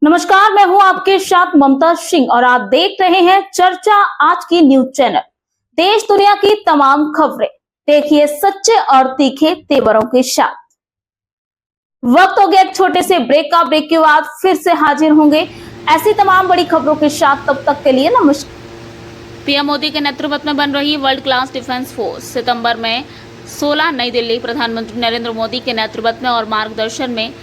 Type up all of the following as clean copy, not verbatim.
नमस्कार, मैं हूं आपके साथ ममता सिंह और आप देख रहे हैं चर्चा आज की न्यूज चैनल। देश दुनिया की तमाम खबरें देखिए सच्चे और तीखे तेवरों के साथ। वक्त हो गया एक छोटे से ब्रेक का। ब्रेक के बाद फिर से हाजिर होंगे ऐसी तमाम बड़ी खबरों के साथ। तब तक के लिए नमस्कार। पीएम मोदी के नेतृत्व में बन रही वर्ल्ड क्लास डिफेंस फोर्स सितंबर में 16 नई दिल्ली। प्रधानमंत्री नरेंद्र मोदी के नेतृत्व में और मार्गदर्शन में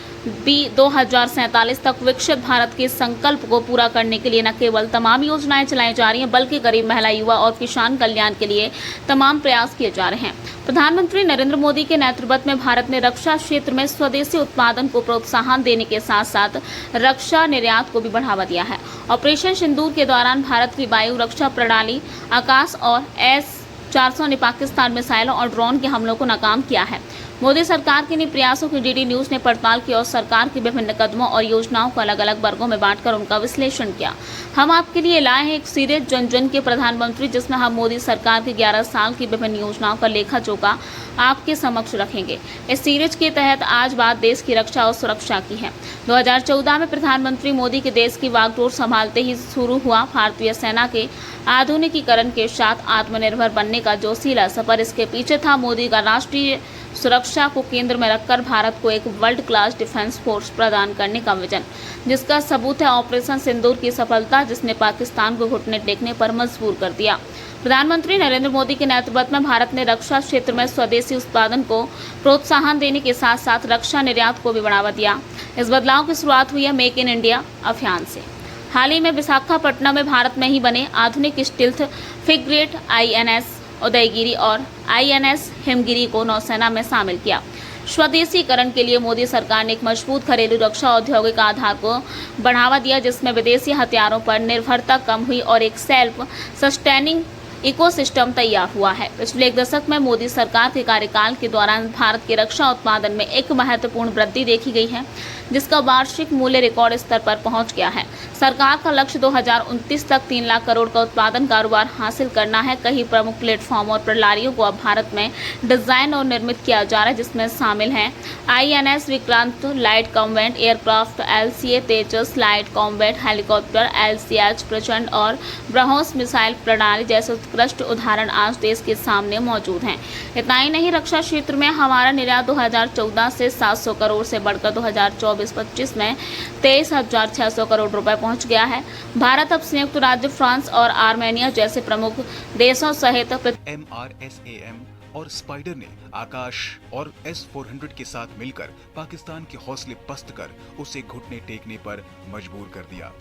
2047 तक विकसित भारत के संकल्प को पूरा करने के लिए न केवल तमाम योजनाएं चलाई जा रही हैं, बल्कि गरीब, महिला, युवा और किसान कल्याण के लिए तमाम प्रयास किए जा रहे हैं। प्रधानमंत्री नरेंद्र मोदी के नेतृत्व में भारत ने रक्षा क्षेत्र में स्वदेशी उत्पादन को प्रोत्साहन देने के साथ साथ रक्षा निर्यात को भी बढ़ावा दिया है। ऑपरेशन सिंदूर के दौरान भारत की वायु रक्षा प्रणाली, आकाश और S-400 ने पाकिस्तान मिसाइलों और ड्रोन के हमलों को नाकाम किया है। मोदी सरकार के इन प्रयासों की डीडी न्यूज ने पड़ताल की और सरकार के विभिन्न कदमों और योजनाओं को अलग अलग वर्गों में बांटकर उनका विश्लेषण किया। हम आपके लिए लाए हैं एक सीरीज जन जन के प्रधानमंत्री, जिसमें हम मोदी सरकार के 11 साल की विभिन्न योजनाओं का लेखा जोखा आपके समक्ष रखेंगे। इस सीरीज के तहत आज बात देश की रक्षा और सुरक्षा की है। 2014 में प्रधानमंत्री मोदी के देश की वागडोर संभालते ही शुरू हुआ भारतीय सेना के आधुनिकीकरण के साथ आत्मनिर्भर बनने का जोशीला सफर। इसके पीछे था मोदी का राष्ट्रीय सुरक्षा को केंद्र में रखकर भारत को एक वर्ल्ड क्लास डिफेंस फोर्स प्रदान करने का विजन, जिसका सबूत है ऑपरेशन सिंदूर की सफलता, जिसने पाकिस्तान को घुटने टेकने पर मजबूर कर दिया। प्रधानमंत्री नरेंद्र मोदी के नेतृत्व में भारत ने रक्षा क्षेत्र में स्वदेशी उत्पादन को प्रोत्साहन देने के साथ साथ रक्षा निर्यात को भी बढ़ावा दिया। इस बदलाव की शुरुआत हुई है मेक इन इंडिया अभियान से। हाल ही में विशाखापट्टनम में भारत में ही बने आधुनिक स्टील्थ फ्रिगेट INS उदयगिरी और INS हिमगिरी को नौसेना में शामिल किया। स्वदेशीकरण के लिए मोदी सरकार ने एक मजबूत घरेलू रक्षा औद्योगिक आधार को बढ़ावा दिया, जिसमें विदेशी हथियारों पर निर्भरता कम हुई और एक सेल्फ सस्टेनिंग इकोसिस्टम तैयार हुआ है। पिछले एक दशक में मोदी सरकार के कार्यकाल के दौरान भारत के रक्षा उत्पादन में एक महत्वपूर्ण वृद्धि देखी गई है, जिसका वार्षिक मूल्य रिकॉर्ड स्तर पर पहुंच गया है। सरकार का लक्ष्य 2029 तक 3 लाख करोड़ का उत्पादन कारोबार हासिल करना है। कई प्रमुख प्लेटफॉर्म और प्रणालियों को अब भारत में डिजाइन और निर्मित किया जा रहा है, जिसमें शामिल हैं INS Vikrant light combat aircraft, LCA तेजस लाइट कॉम्बैट हेलीकॉप्टर, LCH प्रचंड और ब्रह्मोस मिसाइल प्रणाली जैसे उत्कृष्ट उदाहरण आज देश के सामने मौजूद हैं। इतना ही नहीं, रक्षा क्षेत्र में हमारा निर्यात 2014 से 700 करोड़ से बढ़कर 2024-25 में 23,600 करोड़ रुपए पहुंच गया है। भारत अब संयुक्त राज्य, फ्रांस और आर्मेनिया जैसे प्रमुख देशों सहित MRSAM और स्पाइडर ने आकाश और S-400 के साथ मिलकर पाकिस्तान के हौसले पस्त कर उसे घुटने टेकने पर मजबूर कर दिया।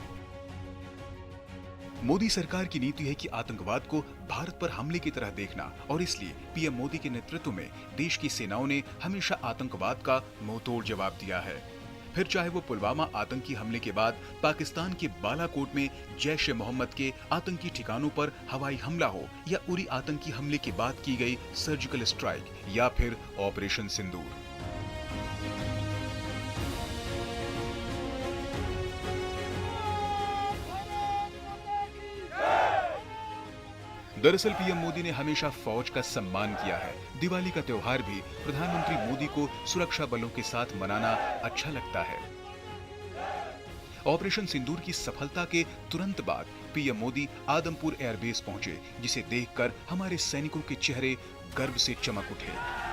मोदी सरकार की नीति है कि आतंकवाद को भारत पर हमले की तरह देखना, और इसलिए पीएम मोदी के नेतृत्व में देश की सेनाओं ने हमेशा आतंकवाद का मुंहतोड़ जवाब दिया है। फिर चाहे वो पुलवामा आतंकी हमले के बाद पाकिस्तान के बालाकोट में जैश-ए-मोहम्मद के आतंकी ठिकानों पर हवाई हमला हो, या उरी आतंकी हमले के बाद की गई सर्जिकल स्ट्राइक, या फिर ऑपरेशन सिंदूर। दरअसल पीएम मोदी ने हमेशा फौज का सम्मान किया है। दिवाली का त्योहार भी प्रधानमंत्री मोदी को सुरक्षा बलों के साथ मनाना अच्छा लगता है। ऑपरेशन सिंदूर की सफलता के तुरंत बाद पीएम मोदी आदमपुर एयरबेस पहुंचे, जिसे देखकर हमारे सैनिकों के चेहरे गर्व से चमक उठे।